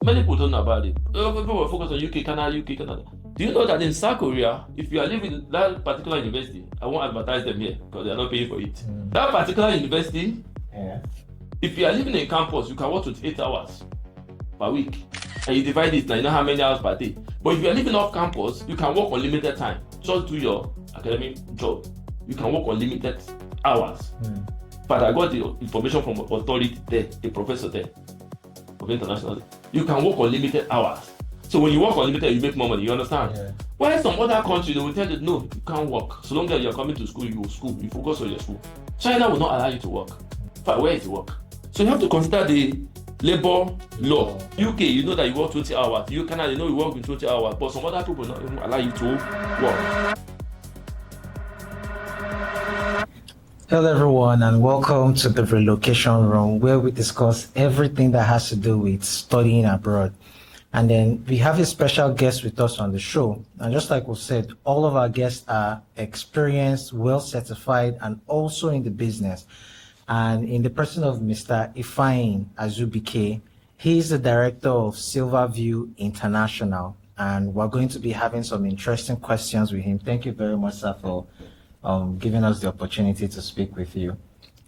Many people don't know about it. People were focused on UK, Canada, UK, Canada. Do you know that in South Korea, if you are living in that particular university, I won't advertise them here because they are not paying for it. That particular university, if you are living in campus, you can work 28 hours per week. And you divide it, now you know how many hours per day. But if you are living off campus, you can work on limited time. Just do your academic job. You can work on limited hours. But I got the information from authority there, a professor there of international. You can work on limited hours. So when you work on limited, you make more money. You understand? Yeah. While some other countries, they will tell you, no, you can't work. So long as you're coming to school, you go school. You focus on your school. China will not allow you to work. But where is the work? So you have to consider the labor law. UK, you know that you work 20 hours. You Canada, you know you work in 20 hours. But some other people will not even allow you to work. Hello everyone and welcome to the Relocation Room, where we discuss everything that has to do with studying abroad. And then we have a special guest with us on the show. And just like we said, all of our guests are experienced, well certified, and also in the business. And in the person of Mr. Ifeanyi Azubuike, he is the director of Silverview International. And we're going to be having some interesting questions with him. Thank you very much, sir, for giving us the opportunity to speak with you.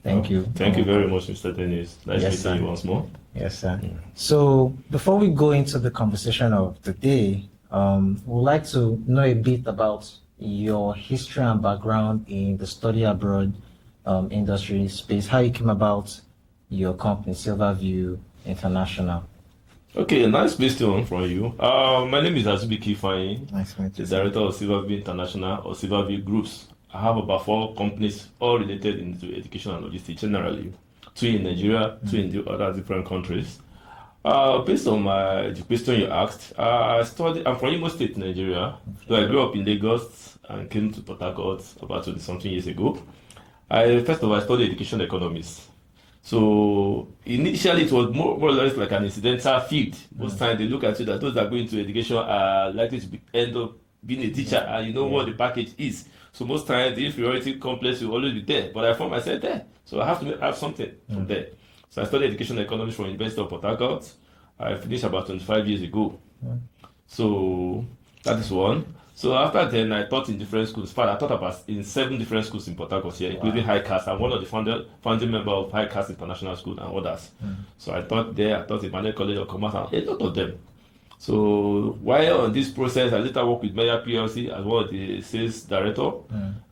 Thank you. Thank you very much, Mr. Dennis. Nice meeting you once more. Yes, sir. So before we go into the conversation of the day, we'd like to know a bit about your history and background in the study abroad industry space, how you came about your company, Silverview International. Okay, nice question from you. My name is Azubuike Ifeanyi. Nice to meet you. The director of Silverview International or Silverview Groups. I have about 4 companies, all related into education and logistics generally. 2 in Nigeria, 2 in the other different countries. Based on the question you asked, I'm from Imo State, Nigeria. So I grew up in Lagos and came to Port Harcourt about 20-something years ago. First of all, I studied education economics. So initially, it was more or less like an incidental field. Most times they look at you that those that go into education are likely to end up being a teacher, and you know what the package is. So most times the inferiority complex will always be there. But I found myself there. So I have to have something from there. So I studied education economics from University of Port Harcourt. I finished about 25 years ago. So that is one. So after then, I taught in different schools. I taught about in 7 different schools in Port Harcourt here, including High Cast. I'm one of the founding members of High Cast International School and others. So I taught there. I taught in Manuel College of Commerce and a lot of them. So while on this process, I later worked with Meyer PLC as one of the sales director.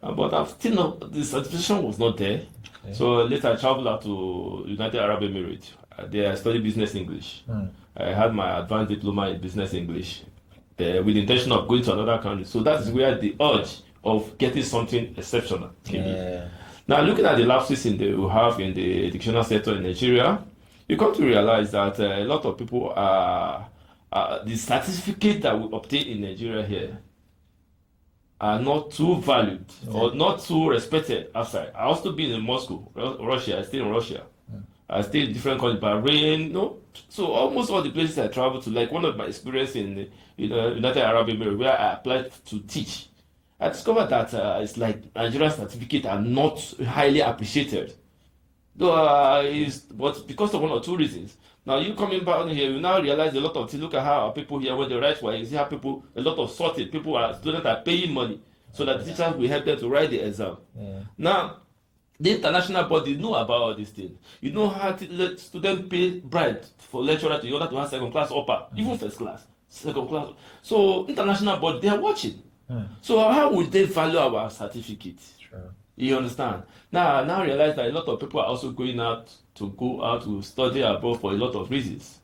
But I've still not, the certification was not there. Okay. So later I traveled out to United Arab Emirates. There I studied business English. I had my advanced diploma in business English with the intention of going to another country. So that's where the urge of getting something exceptional came in. Now looking at the lapses we have in the educational sector in Nigeria, you come to realize that a lot of people are the certificate that we obtain in Nigeria here are not too valued or not too respected outside. I also been in Moscow, Russia. I stay in Russia. I stay in different countries, Bahrain, So almost all the places I travel to, like one of my experience in the United Arab Emirates, where I applied to teach, I discovered that it's like Nigerian certificates are not highly appreciated. But because of 1 or 2 reasons. Now you coming back here, you now realize a lot of things. Look at how our people here, when they write for you see how a lot of sorted students are paying money so that the teachers will help them to write the exam. Now, the international body know about all these things. You know how to let students pay bribe for lecturer in order to have second class upper, even first class, second class. So international body, they are watching. So how would they value our certificate? Sure. You understand? Now I realize that a lot of people are also going out to study abroad for a lot of reasons.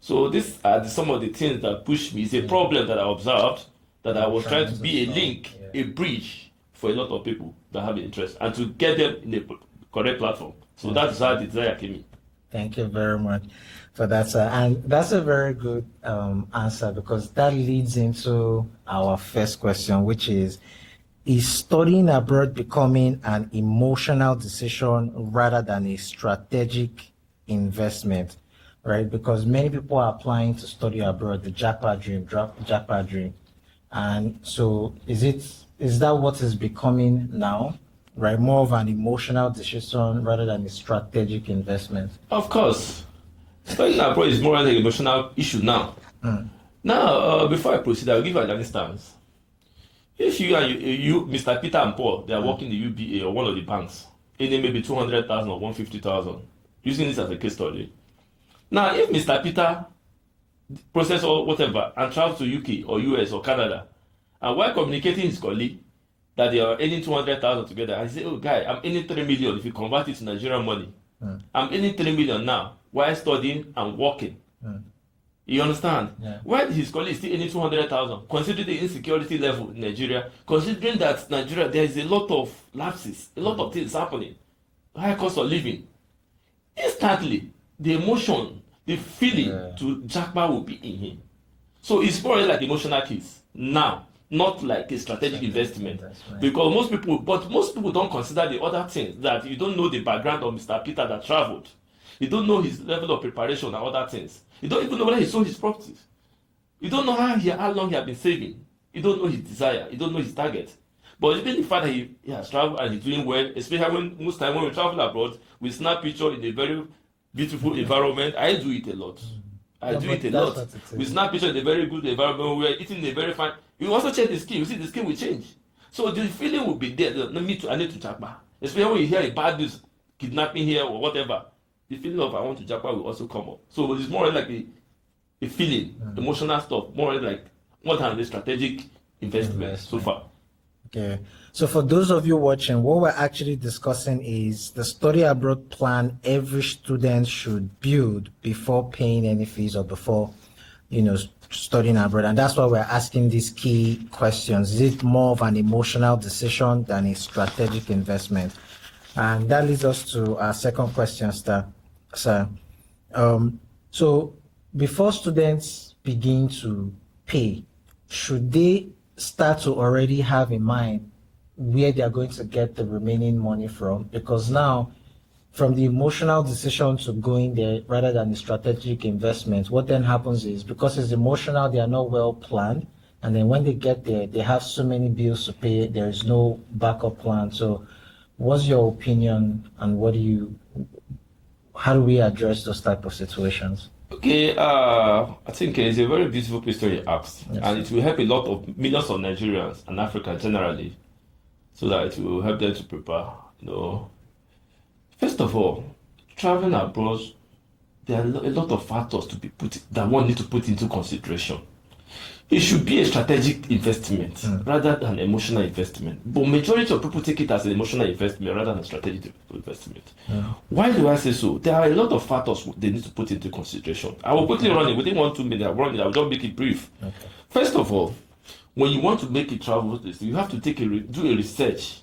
So these are some of the things that push me. It's a problem that I observed, that I was trying to be a link, a bridge for a lot of people that have interest and to get them in the correct platform. So that's how the desire came in. Thank you very much for that, sir. And that's a very good answer, because that leads into our first question, which is studying abroad becoming an emotional decision rather than a strategic investment, right? Because many people are applying to study abroad, the Japa dream. And so is that what is becoming now, right? More of an emotional decision rather than a strategic investment? Of course. Studying abroad is more like an emotional issue now. Now, before I proceed, I'll give an instance. If you, Mr. Peter and Paul, they are working the UBA or one of the banks, earning maybe 200,000 or 150,000, using this as a case study. Now, if Mr. Peter process or whatever and travel to UK or US or Canada, and while communicating his colleague that they are earning 200,000 together, and he say, "Oh, guy, I'm earning 3 million if you convert it to Nigerian money. I'm earning 3 million now while studying and working." You understand? Yeah. While his colleague is still earning 200,000, considering the insecurity level in Nigeria, considering that Nigeria, there is a lot of lapses, a lot of things happening, high cost of living, instantly, the emotion, the feeling to Jackpot will be in him. So it's more like emotional case now, not like a strategic investment. Right. Because most people don't consider the other things, that you don't know the background of Mr. Peter that traveled. You don't know his level of preparation and other things. You don't even know whether he sold his properties. You don't know how long he has been saving. You don't know his desire. You don't know his target. But even the fact that he has traveled and he's doing well, especially most time when we travel abroad, we snap picture in a very beautiful environment. I do it a lot. I do it a lot. We snap picture in a very good environment. We're eating in a very fine. You also check the skin. You see the skin will change. So the feeling will be there. I need to Jackpot. Especially when you hear a bad news, kidnapping here or whatever. The feeling of I want to Jackpot will also come up. So it's more like a feeling, emotional stuff, more than the strategic investment so far. Okay. So for those of you watching, what we're actually discussing is the study abroad plan every student should build before paying any fees or before, studying abroad. And that's why we're asking these key questions. Is it more of an emotional decision than a strategic investment? And that leads us to our second question, sir. So before students begin to pay, should they start to already have in mind where they are going to get the remaining money from? Because now, from the emotional decision to going there rather than the strategic investment, what then happens is, because it's emotional, they are not well planned, and then when they get there, they have so many bills to pay, there is no backup plan. So what's your opinion, and how do we address those type of situations? Okay, I think it's a very beautiful question you asked, Yes. and it will help a lot of millions of Nigerians and Africans generally, so that it will help them to prepare. First of all, traveling abroad, there are a lot of factors that one need to put into consideration. It should be a strategic investment rather than emotional investment. But majority of people take it as an emotional investment rather than strategic investment. Why do I say so? There are a lot of factors they need to put into consideration. I will quickly run it within 1-2 minutes. I will just make it brief. Okay. First of all, when you want to make a travel, you have to do a research.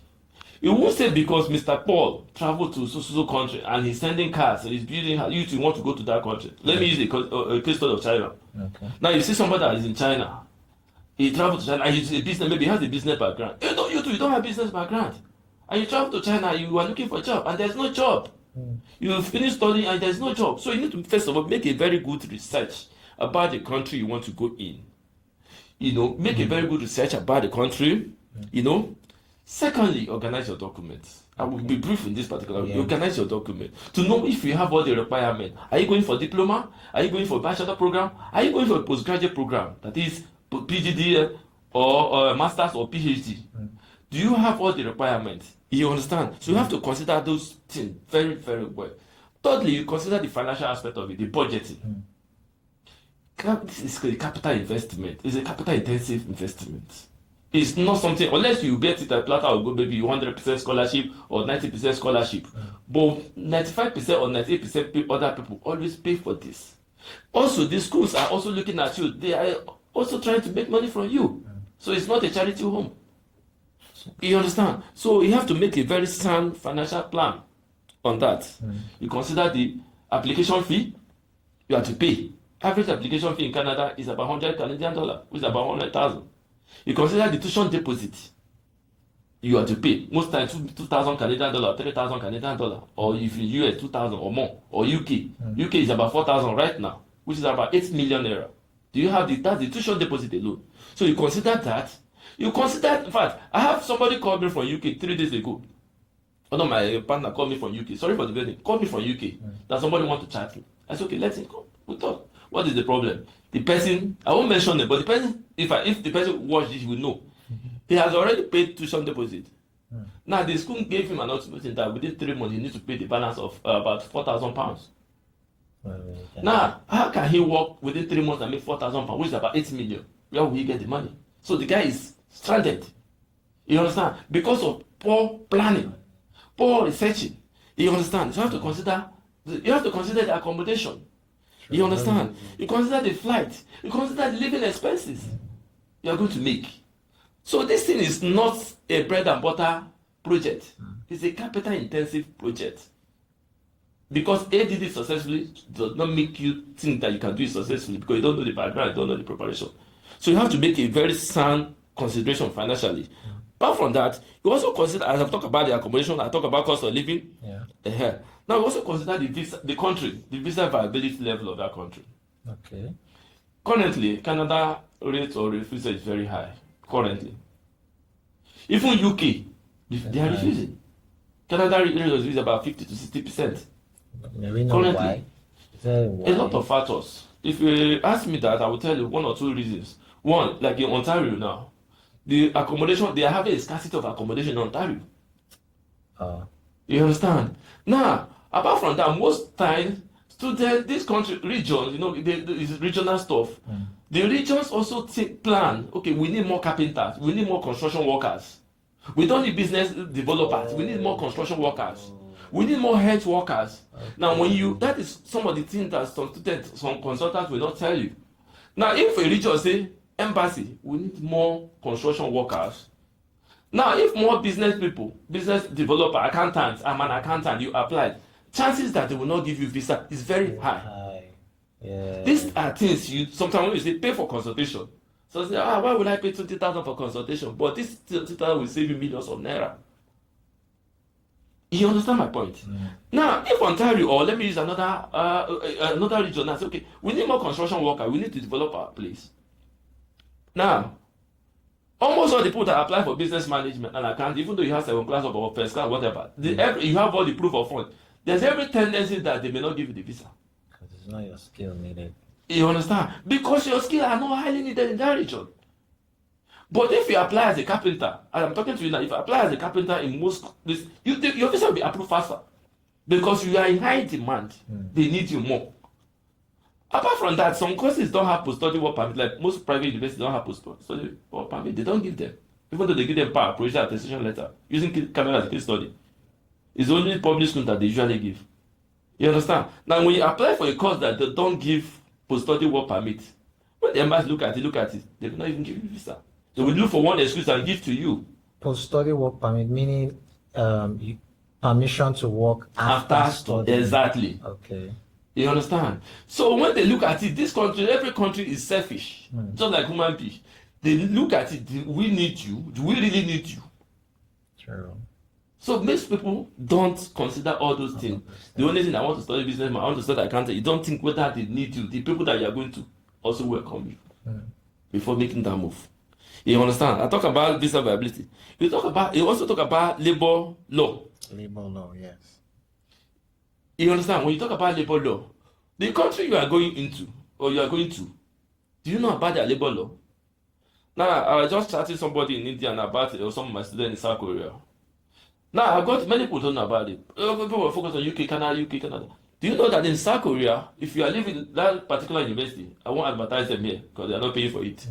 You won't say because Mr. Paul traveled to so country and he's sending cars and he's building, you want to go to that country. Let me use a case study of China. Okay. Now you see somebody that is in China. He traveled to China and he's a business, maybe he has a business background. You don't have business background. And you travel to China, you are looking for a job and there's no job. You finish studying and there's no job. So you need to first of all make a very good research about the country you want to go in. Make a very good research about the country, Secondly, organize your documents. I will be brief in this particular. Organize your document to know if you have all the requirements. Are you going for diploma? Are you going for bachelor program? Are you going for a postgraduate program, that is PGD or masters or PhD? Do you have all the requirements? You understand? So you have to consider those things very, very well. Thirdly, you consider the financial aspect of it, the budgeting. This is a capital investment. It's a capital intensive investment. It's not something, unless you get it at platter or go maybe 100% scholarship or 90% scholarship. But 95% or 98% other people always pay for this. Also, these schools are also looking at you. They are also trying to make money from you. So it's not a charity home. You understand? So you have to make a very sound financial plan on that. You consider the application fee, you have to pay. Average application fee in Canada is about $100 Canadian, which is about 100,000. You consider the tuition deposit you have to pay. Most times $2,000 Canadian, $3,000 Canadian, or if in US 2,000 or more, or UK. UK is about 4,000 right now, which is about 8 million naira. Do you have that's the tuition deposit alone? So you consider that. In fact, I have somebody called me from UK 3 days ago. One of my partner called me from UK. Sorry for the building. Called me from UK. That somebody want to chat me. I said, okay, let him come. We talk. What is the problem? The person, I won't mention it, but the person, if the person watched it, he will know. He has already paid tuition deposit. Now the school gave him an ultimatum that within 3 months he needs to pay the balance of about £4,000. Now, how can he work within 3 months and make £4,000, which is about 8 million? Where will he get the money? So the guy is stranded. You understand? Because of poor planning, poor researching. You understand? So you have to consider the accommodation. You understand? You consider the flight. You consider the living expenses you are going to make. So this thing is not a bread and butter project. It's a capital intensive project. Because A did it successfully does not make you think that you can do it successfully because you don't know the background, you don't know the preparation. So you have to make a very sound consideration financially. Apart from that, you also consider, as I've talked about the accommodation, I talk about cost of living. Now you also consider the country, the visa viability level of that country. Okay. Currently, Canada rate of refusal is very high. Currently, even UK, they are refusing. Canada rate of refusal is about 50 to 60%. Maybe not why. A lot of factors. If you ask me that, I will tell you 1 or 2 reasons. One, like in Ontario now, the accommodation, they are having a scarcity of accommodation in Ontario. You understand? Now, apart from that, most times, students, this country, regions, it's regional stuff. The regions also plan, okay, we need more carpenters, we need more construction workers. We don't need business developers, we need more construction workers. We need more health workers. Now, that is some of the things that some students, some consultants will not tell you. Now, if a region say, embassy, we need more construction workers. Now, if more business people, business developer, accountants, I'm an accountant, you applied, chances that they will not give you visa is very high. These are things sometimes when you say pay for consultation. So say, why would I pay 20,000 for consultation? But this 20,000 will save you millions of naira. You understand my point? Now, if Ontario, or let me use another region, I say, okay, we need more construction workers, we need to develop our place. Now, almost all the people that apply for business management and account, even though you have 7 class or first class, whatever, you have all the proof of fund. There's every tendency that they may not give you the visa. Because it's not your skill needed. You understand? Because your skills are not highly needed in that region. But if you apply as a carpenter, and I'm talking to you now, if you apply as a carpenter in most places, your visa will be approved faster. Because you are in high demand. They need you more. Apart from that, some courses don't have post-study work permit. Like most private universities don't have post-study work permit. They don't give them. Even though they give them power, provisional attestation letter, using Canada as a case study. It's only public schools that they usually give. You understand? Now, when you apply for a course that they don't give post-study work permit, when the embassy look at it, they will not even give you visa. They will look for one excuse and give to you. Post-study work permit, meaning permission to work after study. Exactly. Okay. You understand? So when they look at it, this country, every country is selfish. Just like human beings. They look at it, do we need you? Do we really need you? True. So most people don't consider all those things. The only thing I want to study business, I want to study accounting, you don't think whether they need you. The people that you are going to also welcome you before making that move. You understand? I talk about visa viability. You also talk about labor law. Labor law, yes. You understand? When you talk about labor law, the country you are going into, or you are going to, do you know about their labor law? Now, I was just chatting somebody in India about it, or some of my students in South Korea. Now, many people don't know about it. People were focused on UK, Canada. Do you know that in South Korea, if you are living in that particular university, I won't advertise them here because they are not paying for it.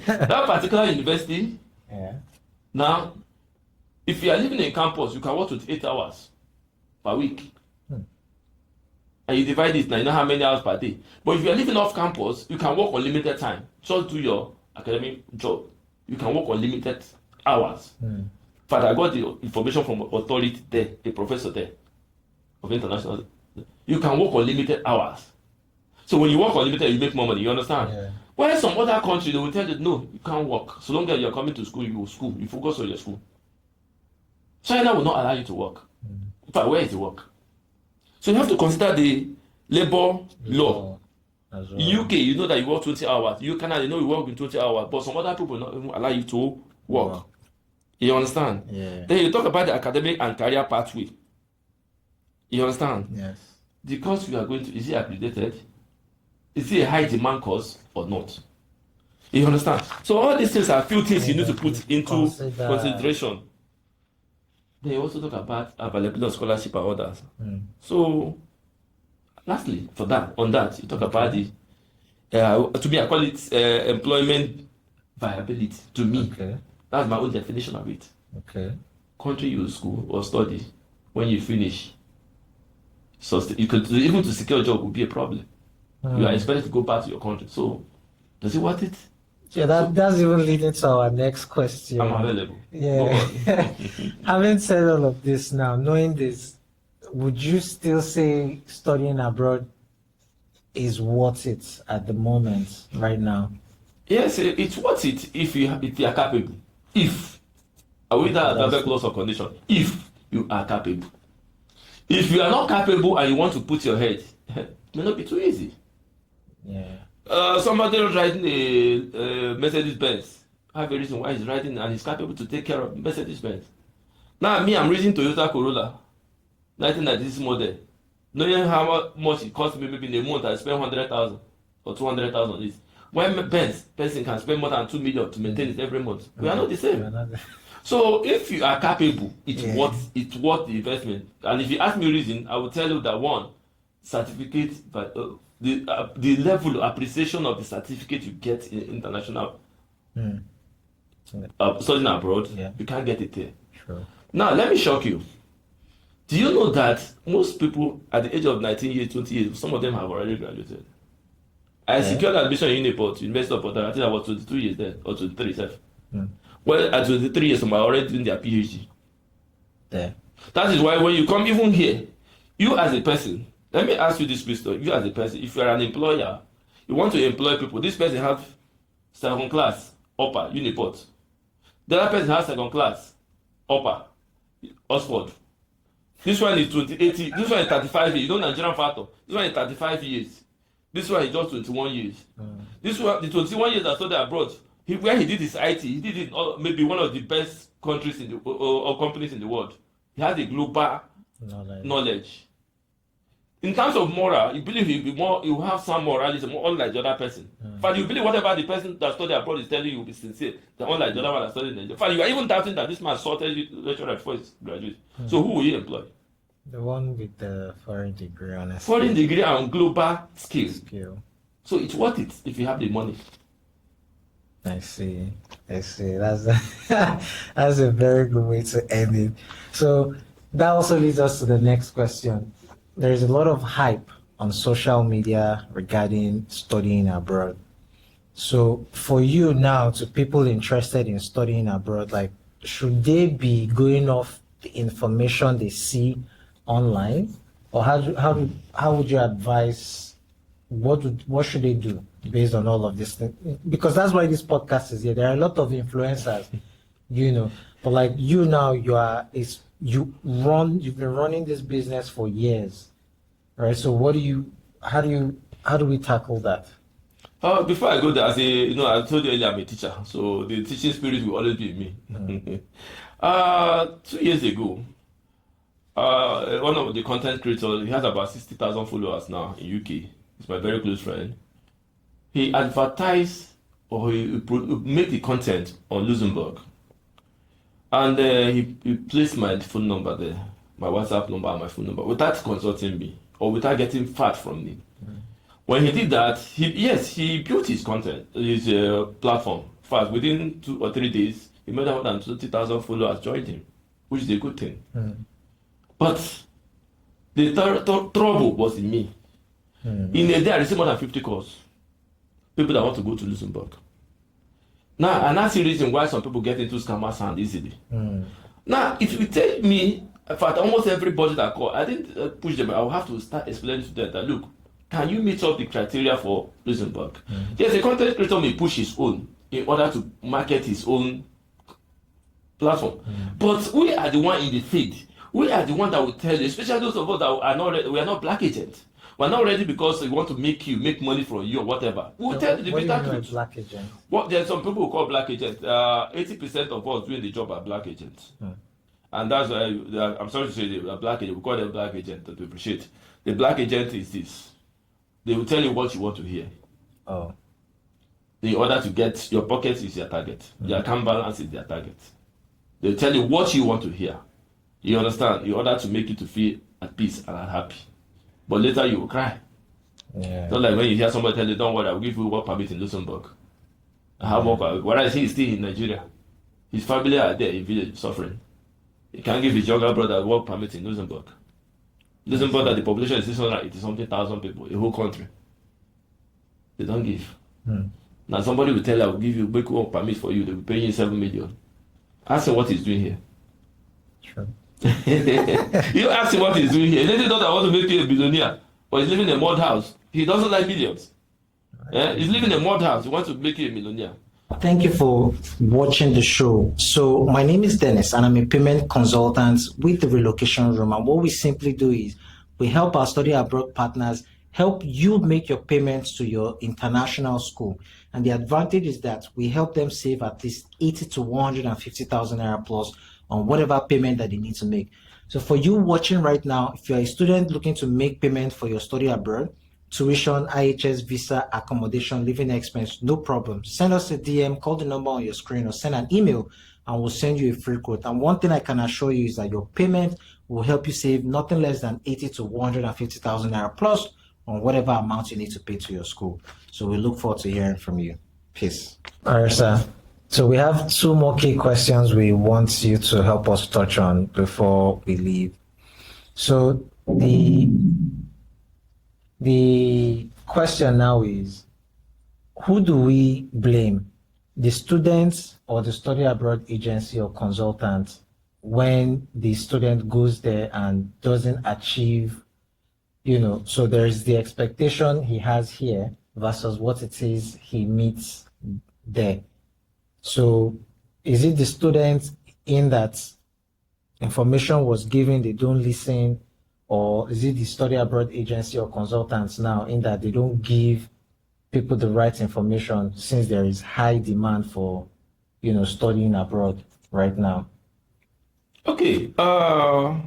That particular university, now, if you are living in campus, you can work 28 hours per week. And you divide it, now you know how many hours per day. But if you are living off campus, you can work on limited time. Just do your academic job. You can work on limited hours. But I got the information from authority there, a professor there of international. You can work on limited hours. So when you work on limited, you make more money. You understand? Yeah. While some other country, they will tell you, no, you can't work. So long as you are coming to school, you will school. You focus on your school. China will not allow you to work. In fact, where is the work? So you have to consider the labor law. As well. In UK, you know that you work 20 hours. You Canada, you know you work in 20 hours. But some other people will not even allow you to work. Wow. You understand? Yeah. Then you talk about the academic and career pathway. You understand? Yes. the course you are going to, is it accredited? Is it a high demand course or not? You understand? So all these things are few things you need to put into consideration. They also talk about availability of scholarship and others. So lastly, you talk about the to me, I call it employment viability. To me, that's my own definition of it. Country you school or study, when you finish, so you could even to secure a job would be a problem. You are expected to go back to your country. So does it worth it? Yeah, that's even leading to our next question. I'm available. Yeah. Having said all of this now, knowing this, would you still say studying abroad is worth it at the moment, right now? Yes, it's worth it if you are capable. If without a clause of condition, if you are capable. If you are not capable and you want to put your head, it may not be too easy. Yeah. Somebody riding a Mercedes Benz. I have a reason why he's riding and he's capable to take care of Mercedes Benz. Now me, I'm reading Toyota Corolla, 1996 model. Knowing how much it cost me, maybe in a month I spend 100,000 or 200,000 on this. When Benz person can spend more than 2 million to maintain it every month, we are not the same. So if you are capable, it's worth the investment. And if you ask me reason, I will tell you that one, certificate, but the level of appreciation of the certificate you get in international studying abroad, you can't get it there. Sure. Now let me shock you. Do you know that most people at the age of 19 years, 20 years, some of them have already graduated? I secured admission in Uniport, University of Port. I think I was 22 years then, or 23 Well, at 23 years, I'm already doing their PhD. That is why when you come even here, you as a person, let me ask you this question. You as a person, if you are an employer, you want to employ people. This person has second class, upper, Uniport. The other person has second class, upper, Oxford. This one is 80. This one is 35 years. You know Nigerian factor. This one is 35 years. This one is just 21 years. This one, the 21 years I studied abroad, where he did his IT, he did it in maybe one of the best countries in the or companies in the world. He has a global knowledge. In terms of moral, you believe you have some morality, more unlike the other person. But you believe whatever the person that studied abroad is telling you will be sincere, the unlike the other one that studied in Nigeria. You are even doubting that this man sorted you lecturer before he graduated. So who will you employ? The one with the foreign degree, honestly. Foreign degree and global skills. So it's worth it if you have the money. I see. That's that's a very good way to end it. So that also leads us to the next question. There is a lot of hype on social media regarding studying abroad. So for you now, to people interested in studying abroad, like, should they be going off the information they see online, or how would you advise? What should they do based on all of this thing? Because that's why this podcast is here. There are a lot of influencers, but like you now, you've been running this business for years, right? So how do we tackle that? Before I go there, I told you earlier, I'm a teacher, so the teaching spirit will always be in me. 2 years ago, one of the content creators, he has about 60,000 followers now in UK. He's my very close friend. He advertised or he made the content on Luxembourg. And he placed my phone number there, my WhatsApp number and my phone number, without consulting me or without getting fat from me. When he did that, he built his content, his platform fast. Within 2 or 3 days, he made more than 20,000 followers joined him, which is a good thing. But the trouble was in me. In a day, I received more than 50 calls. People that want to go to Luxembourg. Now, and that's the reason why some people get into scammers hand easily. Now, if you tell me, in fact, almost everybody that call, I didn't push them. I will have to start explaining to them that, look, can you meet up the criteria for Luxembourg? Yes, a content creator may push his own in order to market his own platform. But we are the one in the field. We are the one that will tell you, especially those of us that are not, we are not black agents. We're not ready because we want to make money from you or whatever. We'll tell you the bitter truth. Black agent? There are some people who call black agents. 80% of us doing the job are black agents. And that's why, I'm sorry to say, they are black agents. We call them black agents to appreciate. The black agent is this. They will tell you what you want to hear. Oh. In order to get your pocket is your target. Your account balance is their target. They'll tell you what you want to hear. You understand? In order to make you to feel at peace and happy. But later you will cry. Yeah. Not like when you hear somebody tell you, don't worry, I'll give you work permit in Luxembourg. I have work permit. Whereas he is still in Nigeria. His family are there in village suffering. He can't give his younger brother work permit in Luxembourg. Luxembourg, that the population is 680 something thousand people, a whole country. They don't give. Now somebody will tell you, I will give you make work permit for you, they will pay you 7 million. Ask him what he's doing here. Sure. You ask him what he's doing here. He thought I want to make you a billionaire, but he's living in a mud house. He doesn't like millions. He's living in a mud house. He wants to make you a millionaire. Thank you for watching the show. So my name is Dennis and I'm a payment consultant with the Relocation Room. And what we simply do is we help our study abroad partners help you make your payments to your international school. And the advantage is that we help them save at least 80 to 150,000 naira plus on whatever payment that they need to make. So for you watching right now, if you're a student looking to make payment for your study abroad, tuition, IHS, visa, accommodation, living expense, no problem. Send us a DM, call the number on your screen, or send an email, and we'll send you a free quote. And one thing I can assure you is that your payment will help you save nothing less than 80 to 150,000 naira plus on whatever amount you need to pay to your school. So we look forward to hearing from you. Peace. All right, sir. So we have two more key questions we want you to help us touch on before we leave. So the question now is, who do we blame? The students or the study abroad agency or consultant when the student goes there and doesn't achieve, so there is the expectation he has here versus what it is he meets there. So is it the student in that information was given, they don't listen, or is it the study abroad agency or consultants now in that they don't give people the right information since there is high demand for, studying abroad right now? Okay. To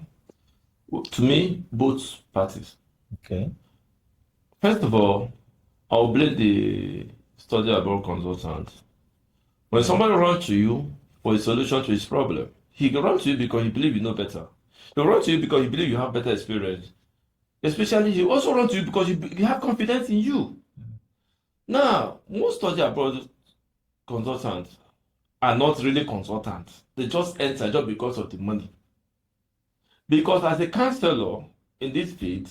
me, both parties. Okay. First of all, I'll blame the study abroad consultant. When somebody runs to you for a solution to his problem, he can run to you because he believes you know better. He'll run to you because he believes you have better experience. Especially, he also run to you because he have confidence in you. Now, most study abroad consultants are not really consultants. They just enter just because of the money. Because as a counselor in this field,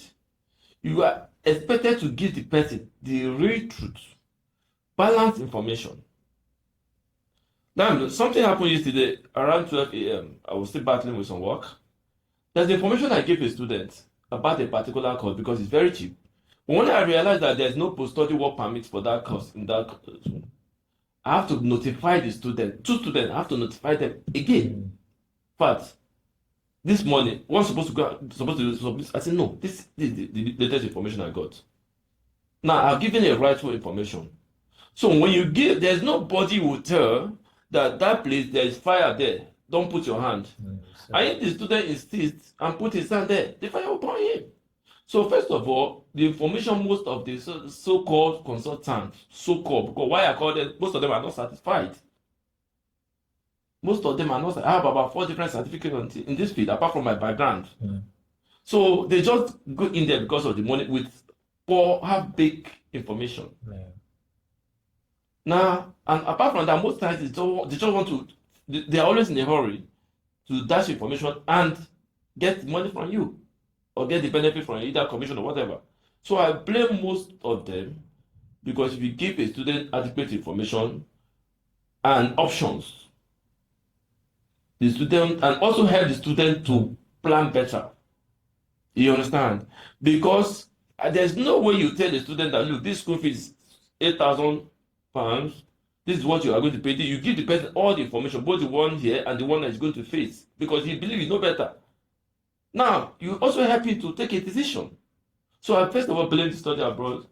you are expected to give the person the real truth, balanced information. Now, something happened yesterday around 12 a.m. I was still battling with some work. There's the information I gave a student about a particular course because it's very cheap. But when I realized that there's no post-study work permit for that course in that, I have to notify the student. Two students, I have to notify them again. But this morning, one supposed to I said, no, this is the latest information I got. Now, I've given a rightful information. So when you give, there's nobody who will tell that place, there is fire there. Don't put your hand. And if the student insists and put his hand there, the fire will burn him. So first of all, the information most of the so-called consultants, because why I call them, most of them are not satisfied. Most of them are not. I have about 4 different certificates in this field, apart from my background. So they just go in there because of the money with poor, have big information. Now, and apart from that, most times they just want to, they are always in a hurry to dash information and get money from you or get the benefit from either commission or whatever. So I blame most of them because if you give a student adequate information and options, the student, and also help the student to plan better. You understand? Because there's no way you tell the student that, look, this school fees 8,000 pounds. This is what you are going to pay. You give the person all the information, both the one here and the one that is going to face, because he believes you know better. Now, you also help him to take a decision. So I first of all blame the study abroad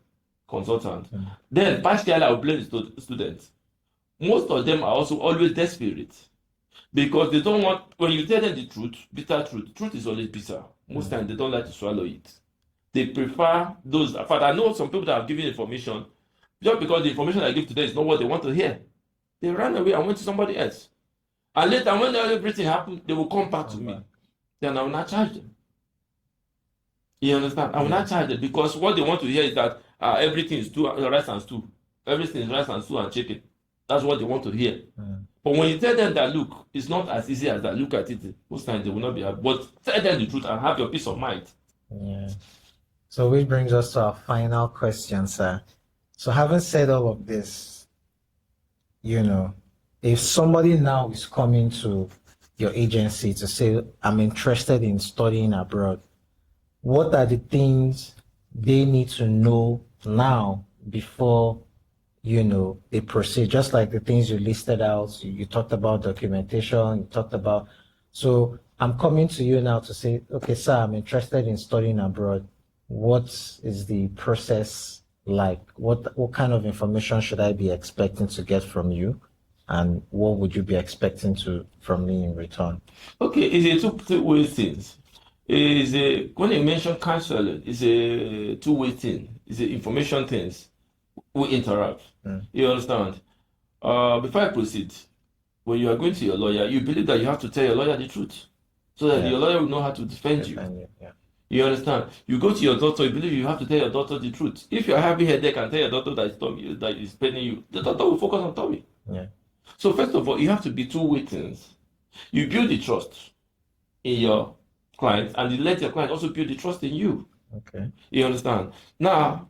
consultant. Then partially I will blame the students. Most of them are also always desperate because they don't want, when you tell them the truth, bitter truth is always bitter. Most times they don't like to swallow it. They prefer those. In fact, I know some people that have given information just because the information I give today is not what they want to hear. They ran away and went to somebody else. And later, when everything happened, they will come back to me. Then I will not charge them. You understand? I will not charge them because what they want to hear is that everything is rice and stew. Everything is rice and stew and chicken. That's what they want to hear. But when you tell them that, look, it's not as easy as that, look at it, most times they will not be happy. But tell them the truth and have your peace of mind. Yeah. So which brings us to our final question, sir. So having said all of this, if somebody now is coming to your agency to say, I'm interested in studying abroad, what are the things they need to know now before they proceed? Just like the things you listed out, you talked about documentation, you talked about. So I'm coming to you now to say, okay, sir, I'm interested in studying abroad. What is the process like? What kind of information should I be expecting to get from you? And what would you be expecting from me in return? Okay, it's a two-way thing. When you mention counseling, it's a two-way thing. It's an information things. We interact. You understand? Before I proceed, when you are going to your lawyer, you believe that you have to tell your lawyer the truth so that your lawyer will know how to defend you. You understand? You go to your doctor, you believe you have to tell your doctor the truth. If you're having headache and tell your doctor that is paining you, the doctor will focus on tummy. So first of all, you have to be two-way things. You build the trust in your client, and you let your client also build the trust in you. Okay. You understand? Now,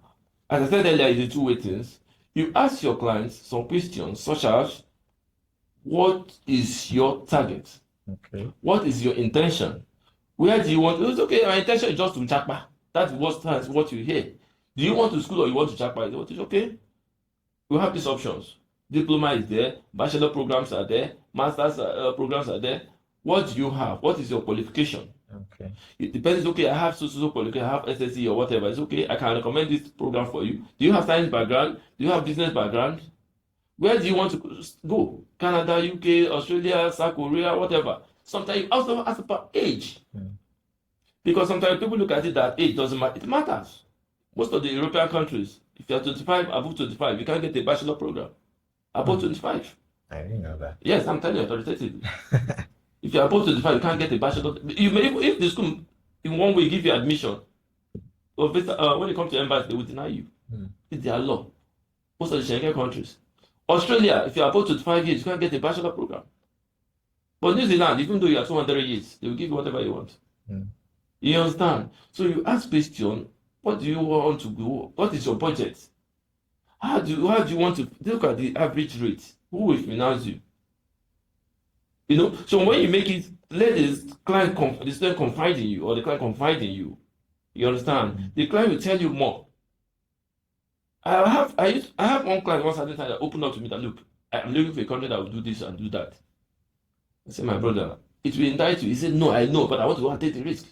as I said earlier, it's the two-way things. You ask your clients some questions such as, what is your target? Okay. What is your intention? Where do you want? It's okay, my intention is just to chakpa. That's what you hear. Do you want to school or you want to chakpa? It's okay. We have these options. Diploma is there, bachelor programs are there, master's programs are there. What do you have? What is your qualification? Okay. It depends. Okay, I have so qualification, I have SSC or whatever. It's okay. I can recommend this program for you. Do you have science background? Do you have business background? Where do you want to go? Canada, UK, Australia, South Korea, whatever. Sometimes you also ask about age. Because sometimes people look at it that age doesn't matter. It matters. Most of the European countries, if you are 25, above 25, you can't get a bachelor program. Above 25. I didn't know that. Yes, I'm telling you authoritatively. If you're above 25, you can't get a bachelor. You may, if the school in one way give you admission, or when you come to embassy, they will deny you. It's their law. Most of the Schengen countries. Australia, if you're above 25 years, you can't get a bachelor program. But New Zealand, even though you are 200 years, they will give you whatever you want. You understand? So you ask question, what do you want to go? What is your budget? How do you want to look at the average rate? Who will finance you? So when you make it, let the student confide in you, or the client confide in you. You understand? The client will tell you more. I have one client once that opened up to me that, look, I'm looking for a country that will do this and do that. I said, my brother, it will indict you. He said, no, I know, but I want to go and take the risk.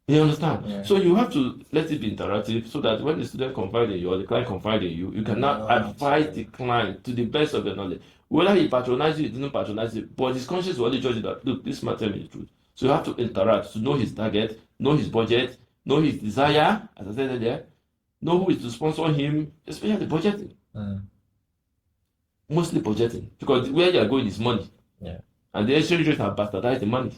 You understand? So you have to let it be interactive so that when the student confide in you or the client confide in you, you can now advise the client to the best of your knowledge. Whether he patronizes you, he didn't patronize you, but his conscience will only judge you that, look, this man tell me the truth. So you have to interact to know his target, know his budget, know his desire, as I said earlier, know who is to sponsor him, especially budgeting. Mostly budgeting, because where you are going is money. And the exchange rates have bastardized the money.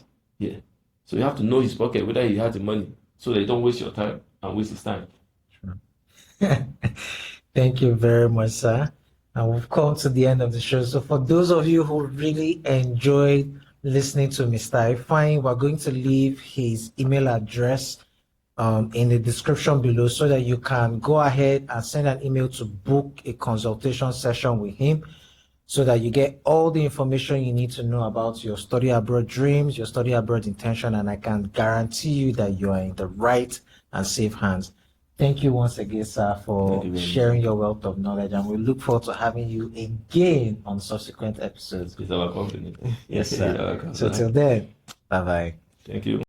So you have to know his pocket, whether he has the money, so that you don't waste your time and waste his time. Thank you very much, sir. And we've come to the end of the show. So for those of you who really enjoyed listening to Mr. Ifeanyi, we're going to leave his email address in the description below so that you can go ahead and send an email to book a consultation session with him, so that you get all the information you need to know about your study abroad dreams, your study abroad intention, and I can guarantee you that you are in the right and safe hands. Thank you once again, sir, for sharing your wealth of knowledge, and we look forward to having you again on subsequent episodes. It's our company. Yes, sir. So till then, bye-bye. Thank you.